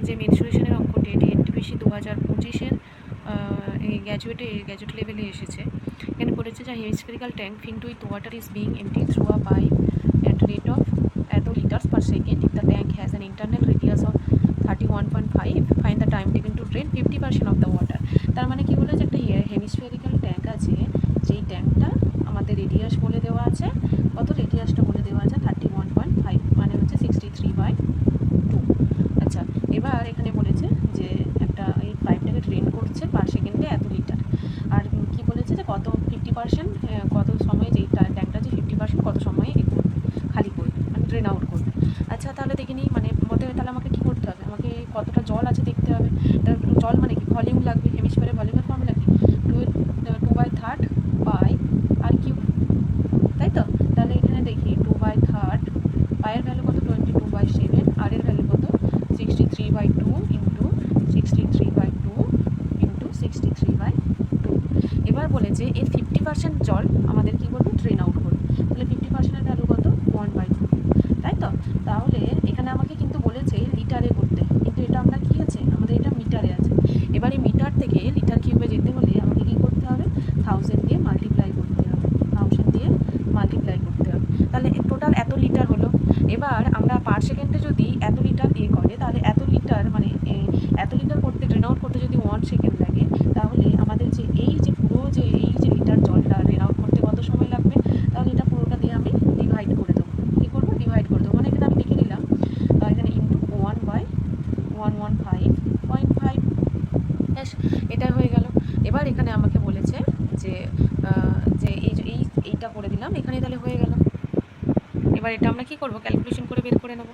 যে মেনস্ট্রুয়েশনের অঙ্কটি, এটি এনটিপিসি 2025-এর গ্র্যাজুয়েট লেভেলে এসেছে। এখানে বলেছে যে হেমিস্ফেরিক্যাল tank filled with water is being emptied through a pipe at rate of এত liters per second. If the tank has an internal radius of 31.5, find the time taken to drain 50% of the water. তার মানে কি বলে যে একটা হেমিস্ফেরিক্যাল tank আছে, যেই ট্যাঙ্কটা আমাদের রেডিয়াস বলে দেওয়া আছে, কত রেডিয়াসটা বলে দেওয়া আছে 31.5, মানে হচ্ছে 63/2। আচ্ছা, এবার এখানে বলেছে যে একটা এই পাইপটাকে ড্রেন করছে পার সেকেন্ডে এত লিটার, আর কি বলেছে যে কত 50%, কত সময়ে যেই ট্যাঙ্কটা যে 50% কত সময়ে খালি করবে, মানে ড্রেন আউট করবে। আচ্ছা, তাহলে দেখে নিই, মানে তাহলে আমাকে কী করতে হবে, আমাকে কতটা জল আছে দেখতে হবে। জল মানে কি, ভলিউম লাগবে। হেমিস্ফিয়ারের ভলিউমের ফর্মুলা কি, 2/3 পাই আর কিউব, তাই তো? তাহলে এখানে দেখি 2/3 পায়ের ভ্যালু কত, 22/7, আর এর ভ্যালু কত 63/2 ইন্টু 63/2 ইন্টু 63/2। এবার বলেছে এর 50% জল আমাদের কী করবে, ড্রেন আউট করবে। তাহলে 50%-এর ভ্যালু কত, 1/2, তাই তো? তাহলে এখানে আমাকে কিন্তু বলেছে লিটারে করতে, কিন্তু এটা আমরা কী আছে, আমাদের এটা মিটারে আছে। এবার এই মিটার থেকে লিটার কিউবে যেতে হলে আমাকে কী করতে হবে, 1000 দিয়ে মাল্টিপ্লাই করতে হবে, 1000 দিয়ে মাল্টিপ্লাই করতে হবে। তাহলে টোটাল এত লিটার হলো। এবার আমরা পার সেকেন্ডে যদি এত লিটার করে, তাহলে এত লিটার মানে এত লিটার করতে, ড্রেন আউট করতে যদি 1 সেকেন্ড লাগে, তাহলে আমাদের যে এই যে পুরো যে এই যে লিটার জলটা ড্রেন আউট করতে কত সময় লাগবে। তাহলে এটা পুরোটা দিয়ে আমি ডিভাইড করে দেবো। কী করবো, ডিভাইড করে দেবো, মানে এখানে আমি লিখে নিলাম, এখানে ইন্টু 1/115.5, ব্যাস, এটা হয়ে গেল। এবার এখানে আমাকে বলেছে যে যে এইটা করে দিলাম এখানে, তাহলে হয়ে গেল। এবার এটা আমরা কী করবো, ক্যালকুলেশন করে বের করে নেবো।